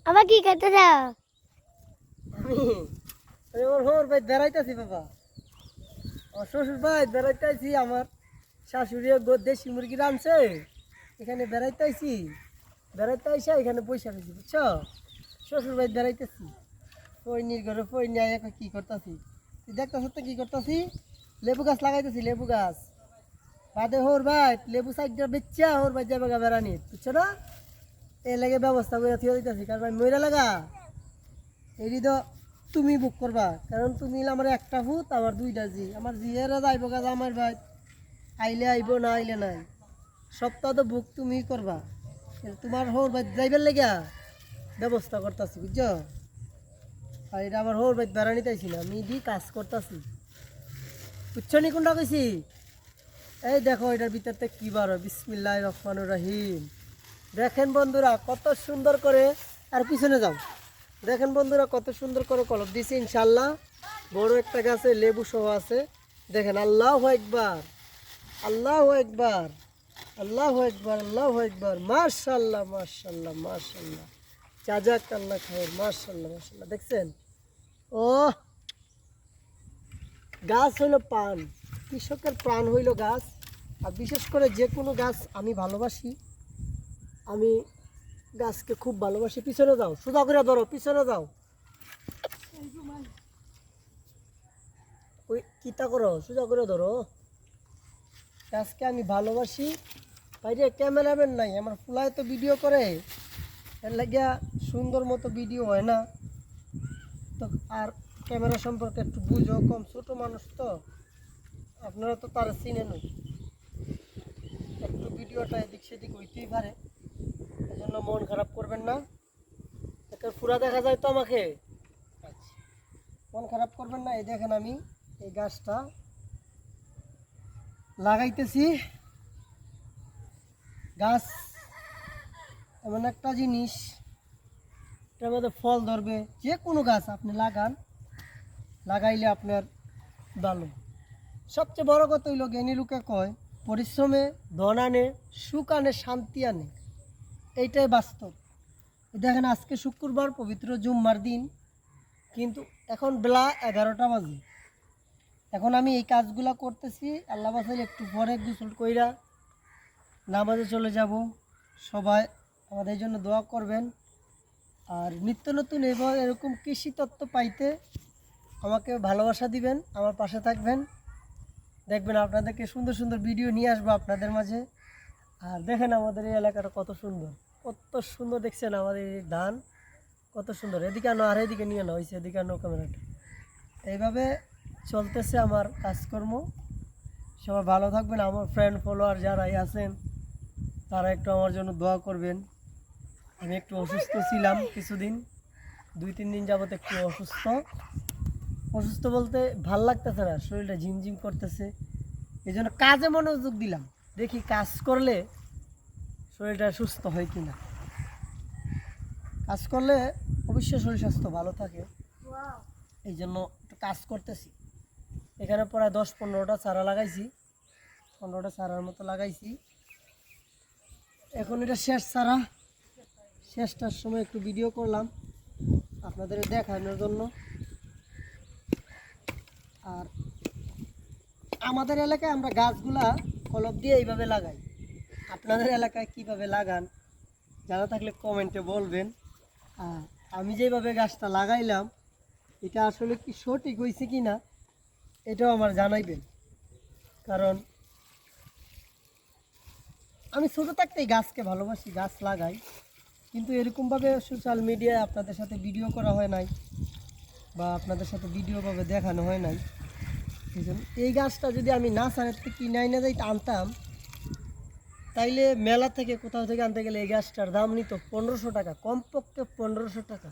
আবার কি করতে যাও? আমি আমার হোর ভাই বেড়াইতেছি বাবা। আমার শ্বশুর ভাই বেড়াইতেছি, আমার শাশুড়ি দেশি মুরগি রাঁধছে, এখানে বেড়াইতেছি। বেড়াইতে আইসা এখানে পয়সা রয়েছি, বুঝছো? শ্বশুর ভাই বেড়াইতেছি, ফইনির ঘরে ফইনি আয় কি করতেছি তুই দেখতেছ তো কি করতেছি? লেবু গাছ লাগাইতেছি, লেবু গাছ বাদে হোর ভাই লেবু সাইডটা বেচ্চা হোর ভাই যাবে গা বেড়ানি, বুঝছো না? এ লাগে ব্যবস্থা করে থিয়ে দিতেছি, কারণ ভাই মইরা লাগা এটি তো তুমি বুক করবা, কারণ তুমি আমার একটা ভূত, আমার দুইটা জি, আমার জিয়েরা যাইব কাজ আমার ভাই, আইলে আইব না আইলে নাই, সপ্তাহ তো বুক তুমি করবা। তোমার হোর ভাই যাইবার লেগা ব্যবস্থা করতেছি, বুঝছো? আর এটা আমার হোর ভাই বেড়ানি তাইছি না, আমি দি কাজ করতেছি, বুঝছো নি কোনটা কইছি? এই দেখো এটার ভিতরতে কি বার হয়, বিসমিল্লাহির রহমানির রহিম। দেখেন বন্ধুরা কত সুন্দর করে, আর পিছনে যাও, দেখেন বন্ধুরা কত সুন্দর করে কলম দিছে ইনশাল্লাহ। বড় একটা গাছে লেবু সহ আছে, দেখেন। আল্লাহু আকবার, আল্লাহু আকবার, আল্লাহু আকবার, আল্লাহু আকবার, মাশাআল্লাহ মাশাআল্লাহ মাশাআল্লাহ, জাযাকাল্লাহ খায়র, মাশাআল্লাহ মাশাআল্লাহ। দেখছেন? ও গাছ হইল প্রাণ, কৃষকের প্রাণ হইল গাছ। আর বিশেষ করে যে কোনো গাছ আমি ভালোবাসি, আমি গাছকে খুব ভালোবাসি। পিছনে যাও, সোজা করে ধরো, পিছনে যাও, ওই কিতা করো, সোজা করে ধরো। গাছকে আমি ভালোবাসি, বাইরে ক্যামেরাম্যান নাই, আমার ফুলায় তো ভিডিও করে, এর লাগিয়া সুন্দর মতো ভিডিও হয় না তো। আর ক্যামেরা সম্পর্কে একটু বুঝো কম, ছোটো মানুষ তো, আপনারা তো তারা চিনেন, একটু ভিডিওটা এদিক সেদিক হইতেই পারে, এজন্য মন খারাপ করবেন না। একটা পুরা দেখা যায় তো আমাকে, আচ্ছা মন খারাপ করবেন না। এই দেখেন আমি এই গাছটা লাগাইতেছি। গাছ এমন একটা জিনিস, এটার মধ্যে ফল ধরবে। যে কোনো গাছ আপনি লাগান, লাগাইলে আপনার ভালো। সবচেয়ে বড় কথা হইল, জ্ঞানী লোকে কয় পরিশ্রমে ধন আনে, সুখ আনে, শান্তি আনে, এইটাই বাস্তব। দেখেন আজকে শুক্রবার, পবিত্র জুম্মার দিন, কিন্তু এখন বেলা 11টা বাজে। এখন আমি এই কাজগুলো করতেছি, আল্লাহ বাসাইলে একটু পরে গোসল কইরা নামাজে চলে যাব। সবাই আমাদের জন্য দোয়া করবেন। আর নিত্য নতুন এবার এরকম কৃষি তত্ত্ব পাইতে আমাকে ভালোবাসা দিবেন, আমার পাশে থাকবেন। দেখবেন আপনাদেরকে সুন্দর সুন্দর ভিডিও নিয়ে আসবো আপনাদের মাঝে। আর দেখেন আমাদের এই এলাকাটা কত সুন্দর, কত সুন্দর দেখছেন আমাদের এই ধান, কত সুন্দর। এদিকে আনো, আর এদিকে নিয়ে আনো, হয়েছে এদিকে আনো ক্যামেরাটা। এইভাবে চলতেছে আমার কাজকর্ম। সবাই ভালো থাকবেন। আমার ফ্রেন্ড ফলোয়ার যারাই আছেন তারা একটু আমার জন্য দোয়া করবেন। আমি একটু অসুস্থ ছিলাম কিছুদিন, 2-3 দিন যাবত একটু অসুস্থ। অসুস্থ বলতে ভাল লাগতেছে না, শরীরটা ঝিমঝিম করতেছে, এই জন্য কাজে মনোযোগ দিলাম। দেখি কাজ করলে শরীরটা সুস্থ হয় কি না। কাজ করলে অবশ্যই শরীর স্বাস্থ্য ভালো থাকে, এই জন্য একটু কাজ করতেছি। এখানে প্রায় 10-15টা চারা লাগাইছি, 15টা চারার মতো লাগাইছি। এখন এটা শেষ চারা, শেষটার সময় একটু ভিডিও করলাম আপনাদের দেখানোর জন্য। আর আমাদের এলাকায় আমরা গাছগুলা কলপ দিয়ে এইভাবে লাগাই, আপনাদের এলাকায় কিভাবে লাগান জানা থাকলে কমেন্টে বলবেন। আর আমি যেভাবে গাছটা লাগাইলাম এটা আসলে কি সঠিক হয়েছে কি না এটাও আমার জানাইবেন, কারণ আমি ছোটো থাকতেই গাছকে ভালোবাসি, গাছ লাগাই, কিন্তু এরকমভাবে সোশ্যাল মিডিয়ায় আপনাদের সাথে ভিডিও করা হয় নাই, বা আপনাদের সাথে ভিডিওভাবে দেখানো হয় নাই। এই জন্য এই গাছটা যদি আমি নার্সারির থেকে কিনে না যাই আনতাম, তাইলে মেলা থেকে কোথাও থেকে আনতে গেলে এই গাছটার দাম নিত 1500 টাকা, কমপক্ষে 1500 টাকা।